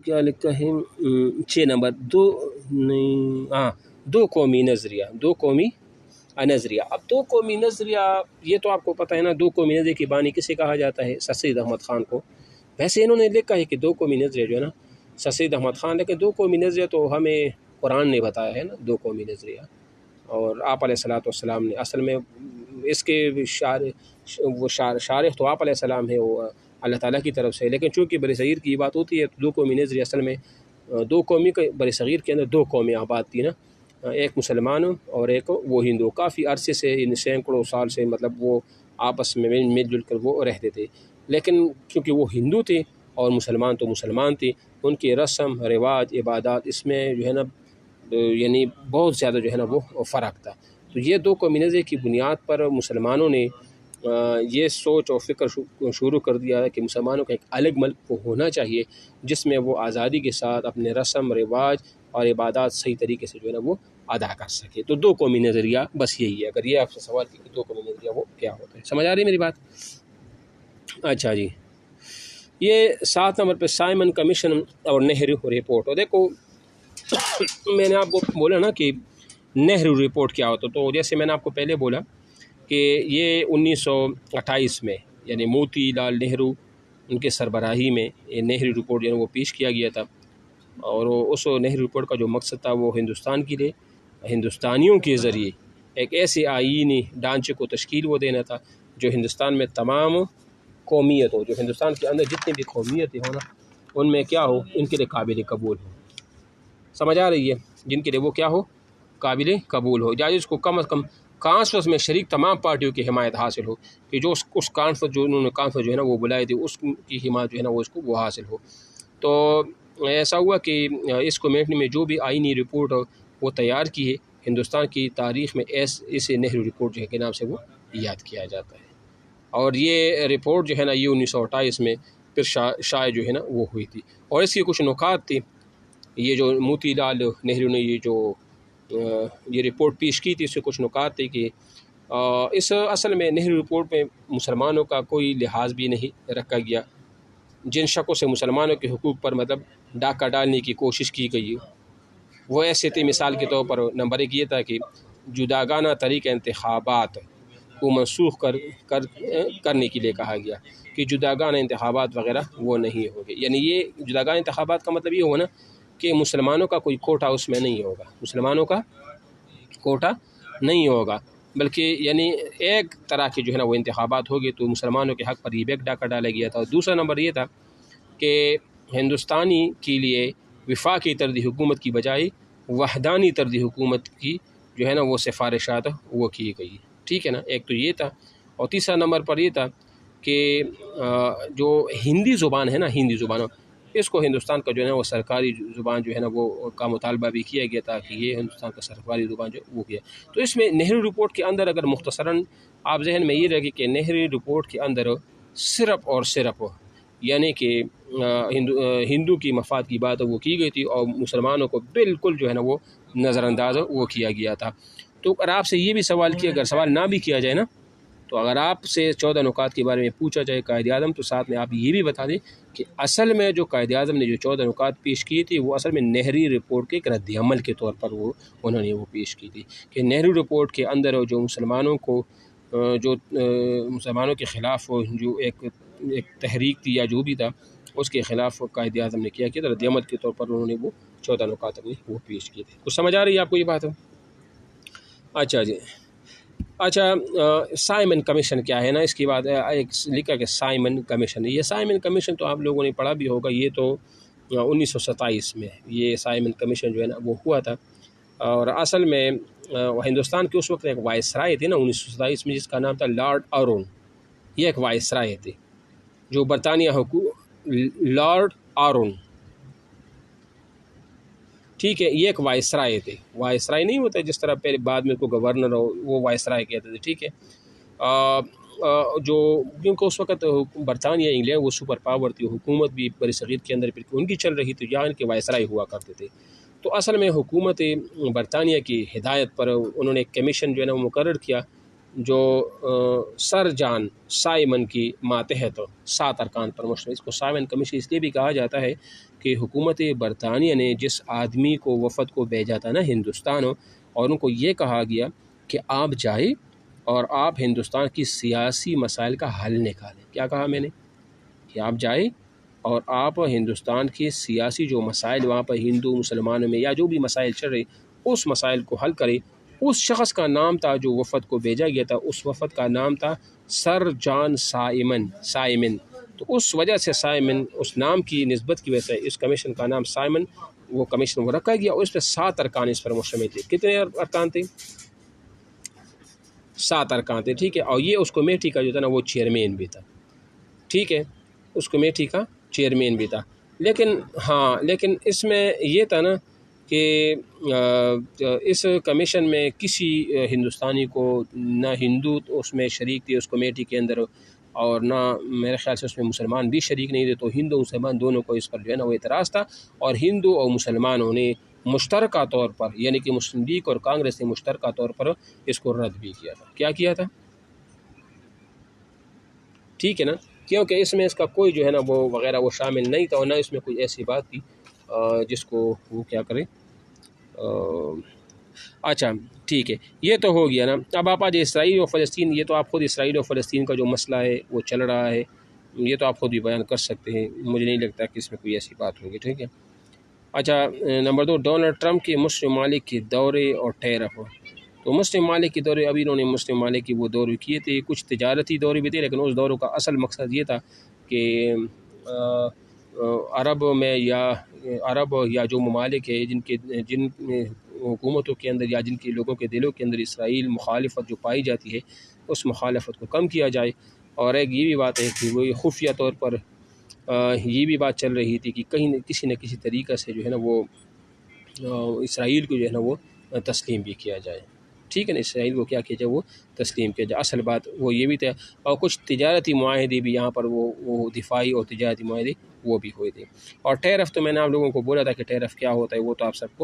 کیا لکھا ہے 6 نمبر دو قومی نظریہ، دو قومی نظریہ۔ اب دو قومی نظریہ یہ تو آپ کو پتہ ہے نا، دو قومی نظریے کی بانی کسے کہا جاتا ہے؟ سر سید احمد خان کو۔ ویسے انہوں نے لکھا ہے کہ دو قومی نظریہ جو ہے نا سر سید احمد خان، لیکن دو قومی نظریہ تو ہمیں قرآن نے بتایا ہے نا دو قومی نظریہ، اور آپ علیہ السلام نے اصل میں اس کے شارح تو آپ علیہ السلام ہے، وہ اللہ تعالیٰ کی طرف سے، لیکن چونکہ بر صغیر کی بات ہوتی ہے تو دو قومی نظریہ اصل میں دو قومی کے بر صغیر کے اندر دو قومیں آباد تھی نا، ایک مسلمان اور ایک وہ ہندو، کافی عرصے سے سینکڑوں سال سے مطلب وہ آپس میں مل جل کر وہ رہتے تھے، لیکن کیونکہ وہ ہندو تھے اور مسلمان تو مسلمان تھے، ان کے رسم رواج عبادات اس میں جو ہے نا یعنی بہت زیادہ جو ہے نا وہ فرق تھا۔ تو یہ دو قومی نظریے کی بنیاد پر مسلمانوں نے یہ سوچ اور فکر شروع کر دیا ہے کہ مسلمانوں کا ایک الگ ملک ہونا چاہیے جس میں وہ آزادی کے ساتھ اپنے رسم رواج اور عبادات صحیح طریقے سے جو ہے نا وہ ادا کر سکے۔ تو دو قومی نظریہ بس یہی ہے۔ اگر یہ آپ سے سوال کی کہ دو قومی نظریہ وہ کیا ہوتا ہے، سمجھ آ رہی ہے میری بات؟ اچھا جی، یہ 7 نمبر پہ سائمن کمیشن اور نہرو رپورٹ۔ اور دیکھو میں نے آپ کو بولا نا کہ نہرو رپورٹ کیا ہوتا، تو جیسے میں نے آپ کو پہلے بولا کہ یہ 1928 میں یعنی موتی لال نہرو ان کے سربراہی میں یہ نہرو رپورٹ جو ہے وہ پیش کیا گیا تھا، اور اس نہرو رپورٹ کا جو مقصد تھا وہ ہندوستان کے لیے ہندوستانیوں کے ذریعے ایک ایسے آئینی ڈھانچے کو تشکیل وہ دینا تھا جو ہندوستان میں تمام قومیت ہو، جو ہندوستان کے اندر جتنی بھی قومیتیں ہوں نا ان میں کیا ہو، ان کے لیے قابل قبول ہو۔ سمجھ آ رہی ہے؟ جن کے لیے وہ کیا ہو، قابل قبول ہو، یا جس کو کم از کم کانفرنس میں شریک تمام پارٹیوں کی حمایت حاصل ہو، کہ جو اس کانفرنس جو انہوں نے کانفرنس جو ہے نا وہ بلائی تھی اس کی حمایت جو ہے نا وہ اس کو وہ حاصل ہو۔ تو ایسا ہوا کہ اس کمیٹی میں جو بھی آئینی رپورٹ وہ تیار کی ہے ہندوستان کی تاریخ میں اسے نہرو رپورٹ جو ہے کے نام سے وہ یاد کیا جاتا ہے، اور یہ رپورٹ جو ہے نا یہ 1928 میں پھر شائع جو ہے نا وہ ہوئی تھی، اور اس کی کچھ نکات تھی۔ یہ جو موتی لال نہرو نے یہ رپورٹ پیش کی تھی، اس سے کچھ نکات تھے کہ اس اصل میں نہرو رپورٹ میں مسلمانوں کا کوئی لحاظ بھی نہیں رکھا گیا، جن شکوں سے مسلمانوں کے حقوق پر مطلب ڈاکہ ڈالنے کی کوشش کی گئی وہ ایسے تھے۔ مثال کے طور پر نمبر 1 یہ تھا کہ جداگانہ طریقہ انتخابات کو منسوخ کرنے کے لیے کہا گیا کہ جداگانہ انتخابات وغیرہ وہ نہیں ہوگے، یعنی یہ جداگانہ انتخابات کا مطلب یہ ہوا نا کہ مسلمانوں کا کوئی کوٹا اس میں نہیں ہوگا، مسلمانوں کا کوٹا نہیں ہوگا، بلکہ یعنی ایک طرح کے جو ہے نا وہ انتخابات ہوگی، تو مسلمانوں کے حق پر یہ بھی ایک ڈاکہ ڈالا گیا تھا۔ اور دوسرا نمبر یہ تھا کہ ہندوستانی کے لیے وفاقی طرز حکومت کی بجائے وحدانی طرز حکومت کی جو ہے نا وہ سفارشات وہ کی گئی، ٹھیک ہے نا، ایک تو یہ تھا۔ اور تیسرا نمبر پر یہ تھا کہ جو ہندی زبان ہے نا، ہندی زبانوں اس کو ہندوستان کا جو ہے نا وہ سرکاری زبان جو ہے نا وہ کا مطالبہ بھی کیا گیا تھا کہ یہ ہندوستان کا سرکاری زبان جو وہ کیا۔ تو اس میں نہرو رپورٹ کے اندر اگر مختصراً آپ ذہن میں یہ رکھیں کہ نہرو رپورٹ کے اندر صرف اور صرف یعنی کہ ہندو کی مفاد کی بات وہ کی گئی تھی، اور مسلمانوں کو بالکل جو ہے نا وہ نظر انداز وہ کیا گیا تھا۔ تو اگر آپ سے یہ بھی سوال کیا، اگر سوال نہ بھی کیا جائے نا، تو اگر آپ سے 14 نکات کے بارے میں پوچھا جائے قائد اعظم، تو ساتھ میں آپ یہ بھی بتا دیں کہ اصل میں جو قائد اعظم نے جو 14 نکات پیش کی تھی وہ اصل میں نہری رپورٹ کے ایک رد عمل کے طور پر انہوں نے وہ پیش کی تھی، کہ نہرو رپورٹ کے اندر جو مسلمانوں کے خلاف جو ایک تحریک تھی یا جو بھی تھا اس کے خلاف قائد اعظم نے کیا رد عمل کے طور پر انہوں نے وہ 14 نکات اپنی وہ پیش کیے تھے۔ کچھ سمجھ آ رہی ہے آپ کو یہ بات؟ اچھا جی، اچھا سائمن کمیشن کیا ہے نا، اس کے بعد ایک لکھا کہ سائمن کمیشن، یہ سائمن کمیشن تو آپ لوگوں نے پڑھا بھی ہوگا، یہ تو 1927 میں یہ سائمن کمیشن جو ہے نا وہ ہوا تھا، اور اصل میں ہندوستان کے اس وقت ایک وائسرائے تھے نا 1927 میں، جس کا نام تھا لارڈ آرون، یہ ایک وائسرائے تھے جو برطانیہ لارڈ آرون، ٹھیک ہے، یہ ایک وائسرائے تھے۔ وائسرائے نہیں ہوتا جس طرح پہلے بعد میں کو گورنر ہو، وہ وائسرائے کہتے تھے، ٹھیک ہے، جو کیونکہ اس وقت برطانیہ انگلینڈ وہ سپر پاور تھی، حکومت بھی بر صغیر کے اندر پھر ان کی چل رہی تھی، یہاں ان کے وائسرائے ہوا کرتے تھے۔ تو اصل میں حکومت برطانیہ کی ہدایت پر انہوں نے ایک کمیشن جو ہے نا وہ مقرر کیا، جو سر جان سائمن کی ماتحت 7 ارکان پر مشتمل، اس کو سائمن کمیشن اس لیے بھی کہا جاتا ہے کہ حکومت برطانیہ نے جس آدمی کو وفد کو بھیجا تھا نا ہندوستان، اور ان کو یہ کہا گیا کہ آپ جائیں اور آپ ہندوستان کی سیاسی مسائل کا حل نکالیں. کیا کہا میں نے؟ کہ آپ جائیں اور آپ ہندوستان کے سیاسی جو مسائل وہاں پر ہندو مسلمانوں میں یا جو بھی مسائل چل رہے اس مسائل کو حل کریں. اس شخص کا نام تھا جو وفد کو بھیجا گیا تھا، اس وفد کا نام تھا سر جان سائمن. تو اس وجہ سے سائمن، اس نام کی نسبت کی وجہ سے اس کمیشن کا نام سائمن وہ کمیشن وہ رکھا گیا، اور اس پہ 7 ارکان اس پر مشتمل تھے. کتنے ارکان تھے؟ 7 ارکان تھے. ٹھیک ہے. اور یہ اس کمیٹی کا جو تھا نا وہ چیئرمین بھی تھا. ٹھیک ہے، اس کمیٹی کا چیئرمین بھی تھا. لیکن اس میں یہ تھا نا کہ اس کمیشن میں کسی ہندوستانی کو نہ ہندو اس میں شریک تھے اس کمیٹی کے اندر، اور نہ میرے خیال سے اس میں مسلمان بھی شریک نہیں تھے. تو ہندو مسلمان دونوں کو اس پر جو ہے نا وہ اعتراض تھا، اور ہندو اور مسلمانوں نے مشترکہ طور پر، یعنی کہ مسلم لیگ اور کانگریس نے مشترکہ طور پر اس کو رد بھی کیا تھا. کیا کیا تھا؟ ٹھیک ہے نا، کیونکہ اس میں اس کا کوئی جو ہے نا وہ وغیرہ وہ شامل نہیں تھا، اور نہ اس میں کوئی ایسی بات تھی جس کو وہ کیا کرے. اچھا ٹھیک ہے، یہ تو ہو گیا نا. اب آپ آج اسرائیل اور فلسطین، یہ تو آپ خود اسرائیل اور فلسطین کا جو مسئلہ ہے وہ چل رہا ہے، یہ تو آپ خود بھی بیان کر سکتے ہیں، مجھے نہیں لگتا کہ اس میں کوئی ایسی بات ہوگی. ٹھیک ہے. اچھا نمبر 2، ڈونلڈ ٹرمپ کے مسلم ممالک کے دورے اور ٹیرف. تو مسلم ممالک کے دورے، ابھی انہوں نے مسلم ممالک کی وہ دورے کیے تھے، کچھ تجارتی دورے بھی تھے، لیکن اس دوروں کا اصل مقصد یہ تھا کہ عرب میں یا جو ممالک ہے جن حکومتوں کے اندر یا جن کے لوگوں کے دلوں کے اندر اسرائیل مخالفت جو پائی جاتی ہے اس مخالفت کو کم کیا جائے. اور ایک یہ بھی بات ہے کہ وہ خفیہ طور پر یہ بھی بات چل رہی تھی کہ کہیں کسی نہ کسی طریقہ سے جو ہے نا وہ اسرائیل کو جو ہے نا وہ تسلیم بھی کیا جائے. ٹھیک ہے نا، اسرائیل کو کیا کیا جائے، وہ تسلیم کیا جائے. اصل بات وہ یہ بھی تھا، اور کچھ تجارتی معاہدے بھی یہاں پر وہ دفاعی اور تجارتی معاہدے وہ بھی ہوئے تھے. اور ٹیرف تو میں نے آپ لوگوں کو بولا تھا کہ ٹیرف کیا ہوتا ہے، وہ تو آپ سب کو